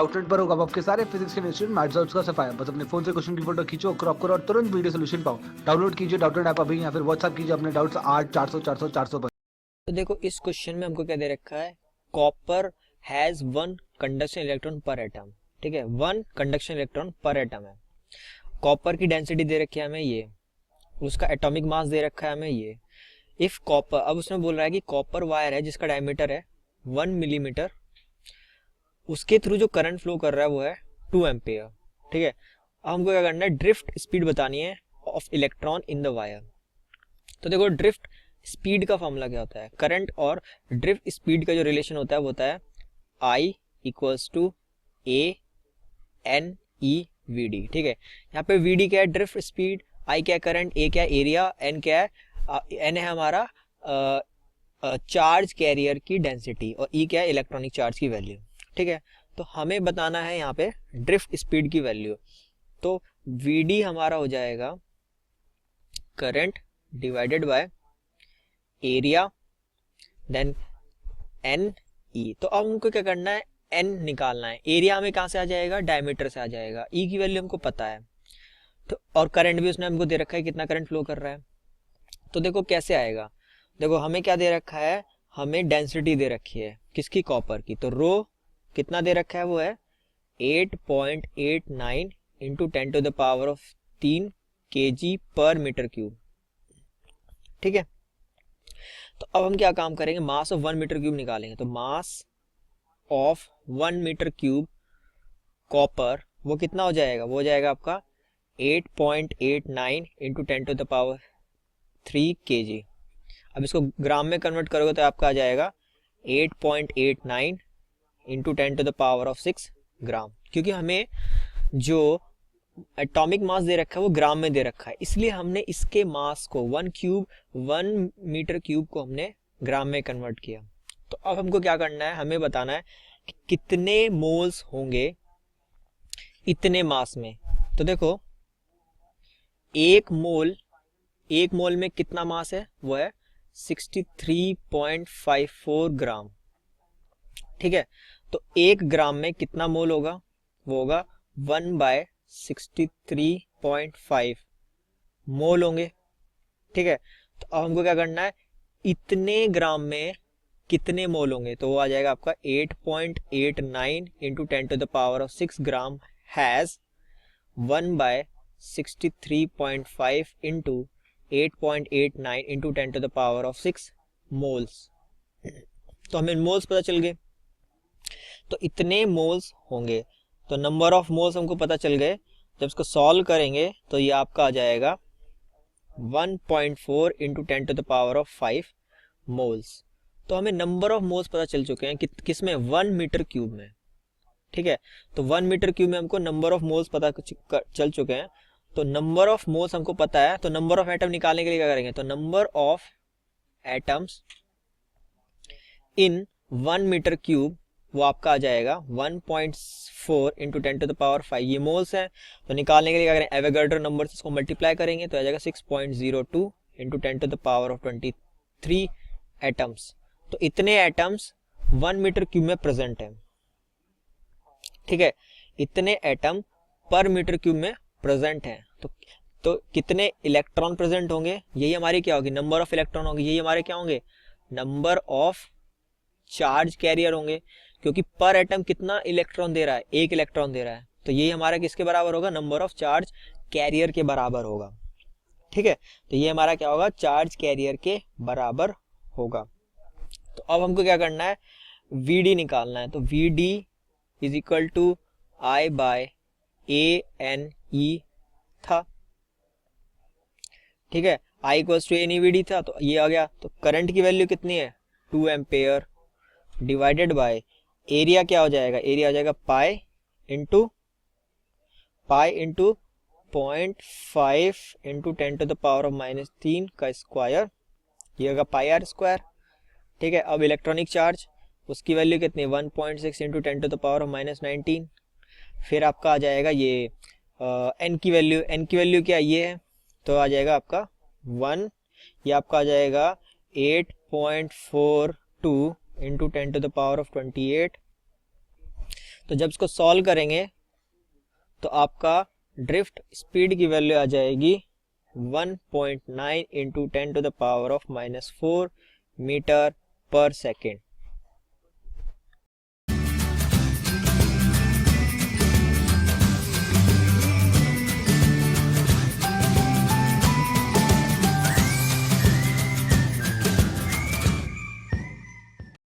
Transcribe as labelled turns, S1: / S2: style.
S1: Outlet पर होगा आपके सारे फिजिक्स के इंस्टीट्यूट मैथ्स और उसका सफाया। बस अपने फोन से क्वेश्चन की फोटो खींचो, क्रॉप करो और तुरंत वीडियो सोल्यूशन पाओ। डाउनलोड कीजिए डाउटनेट ऐप अभी या फिर व्हाट्सएप कीजिए अपने डाउट्स 8 400 400 400 पर।
S2: तो देखो इस क्वेश्चन में हमको क्या दे रखा है, copper has one conduction electron पर एटम। ठीक है, वन कंडक्शन इलेक्ट्रॉन पर एटम है। कॉपर की डेंसिटी दे रखी है हमें ये, उसका एटॉमिक मास दे रखा है हमें ये। इफ कॉपर, अब उसमें बोल रहा है कि कॉपर वायर है जिसका डायमीटर है 1 मिलीमीटर, उसके थ्रू जो करंट फ्लो कर रहा है वो है 2 एम्पियर। ठीक है, अब हमको क्या करना है, ड्रिफ्ट स्पीड बतानी है of electron in the wire. तो देखो ड्रिफ्ट स्पीड का फॉर्मूला क्या होता है, करंट और ड्रिफ्ट स्पीड का जो रिलेशन होता है वो होता है I equals to A N E V D. ठीक है, यहाँ पे वी डी क्या है, ड्रिफ्ट स्पीड, आई क्या है करंट, ए क्या है एरिया, एन क्या है, एन है हमारा चार्ज कैरियर की डेंसिटी और ई क्या है इलेक्ट्रॉनिक चार्ज की वैल्यू। ठीक है, तो हमें बताना है यहाँ पे ड्रिफ्ट स्पीड की वैल्यू। तो वी डी हमारा हो जाएगा current divided by area then n e. तो अब हमको क्या करना है, एन निकालना है। एरिया हमें कहाँ से आ जाएगा, डायमीटर से आ जाएगा। ई की वैल्यू हमको पता है, तो और करंट भी उसने हमको दे रखा है कितना करंट फ्लो कर रहा है। तो देखो कैसे आएगा, देखो हमें क्या दे रखा है, हमें डेंसिटी दे रखी है किसकी, कॉपर की। तो रो कितना दे रखा है वो है 8.89 इंटू 10⁻³ kg पर मीटर क्यूब। ठीक है, तो अब हम क्या काम करेंगे, मास ऑफ 1 मीटर क्यूब निकालेंगे। तो mass of 1 meter cube copper वो कितना हो जाएगा, वो हो जाएगा आपका 8.89 इंटू 10⁻³ kg। अब इसको ग्राम में कन्वर्ट करोगे तो आपका आ जाएगा 8.89 इंटू 10⁻6 ग्राम, क्योंकि हमें जो एटॉमिक मास दे रखा है वो ग्राम में दे रखा है, इसलिए हमने इसके मास को 1 मीटर क्यूब को हमने ग्राम में कन्वर्ट किया। तो अब हमको क्या करना है, हमें बताना है कि कितने मोल्स होंगे इतने मास में। तो देखो एक मोल में कितना मास है, वो है 63.54 ग्राम। ठीक है, तो 1 ग्राम में कितना मोल होगा, वो होगा 1/63.5 मोल होंगे। ठीक है, तो अब हमको क्या करना है, इतने ग्राम में कितने मोल होंगे, तो वो आ जाएगा आपका 8.89 into 10⁻6 gram has 1/63.5 into 8.89 into 10⁻6 moles. तो हमें मोल्स पता चल गए, तो इतने मोल्स होंगे। तो नंबर ऑफ मोल्स हमको पता चल गए, जब इसको सॉल्व करेंगे तो ये आपका आ जाएगा 1.4 इंटू 10⁻5 मोल्स। तो हमें नंबर ऑफ मोल्स पता चल चुके हैं किस में, 1 मीटर क्यूब में। ठीक है, तो 1 मीटर क्यूब में हमको नंबर ऑफ मोल्स पता चल चुके हैं। तो नंबर ऑफ मोल्स हमको पता है, तो नंबर ऑफ एटम निकालने के लिए क्या करेंगे, तो number of atoms in 1 meter cube वो आपका आ जाएगा 1.4 इंटू 10⁻5, ये मोल्स है। तो निकालने के लिए क्या करें, एवोगाड्रो नंबर से इसको मल्टीप्लाई करेंगे तो आ जाएगा 6.02 इंटू 10⁻23 एटम्स। तो इतने एटम्स 1 मीटर क्यूब में प्रेजेंट है। ठीक है, इतने एटम पर मीटर क्यूब में प्रेजेंट हैं। तो कितने इलेक्ट्रॉन प्रेजेंट होंगे, यही हमारी क्या होगी, नंबर ऑफ इलेक्ट्रॉन होंगे, यही हमारे क्या होंगे, नंबर ऑफ चार्ज कैरियर होंगे। क्योंकि पर एटम कितना इलेक्ट्रॉन दे रहा है, 1 इलेक्ट्रॉन दे रहा है, तो ये हमारा किसके बराबर होगा, नंबर ऑफ चार्ज कैरियर के बराबर होगा। ठीक है, तो ये हमारा क्या होगा, चार्ज कैरियर के बराबर होगा। तो अब हमको क्या करना है, वी निकालना है। तो we D is equal to I by A N E था। ठीक है, I equals to N E V D था, तो ये आ गया। तो करंट की वैल्यू कितनी है, 2 एम्पेयर डिवाइडेड बाय एरिया क्या हो जाएगा, एरिया हो जाएगा पाई इंटू 0.5 इंटू 10⁻³ का स्क्वायर, ये होगा पाई आर स्क्वायर। ठीक है, अब इलेक्ट्रॉनिक चार्ज उसकी वैल्यू कितनी है, 1.6 इंटू 10⁻⁻19। फिर आपका आ जाएगा ये एन की वैल्यू क्या ये है, तो आ जाएगा आपका 1, ये आपका आ जाएगा 8.42 इंटू 10⁻28। तो जब इसको सॉल्व करेंगे तो आपका ड्रिफ्ट स्पीड की वैल्यू आ जाएगी 1.9 into 10 to the power of -4 meter पर सेकेंड।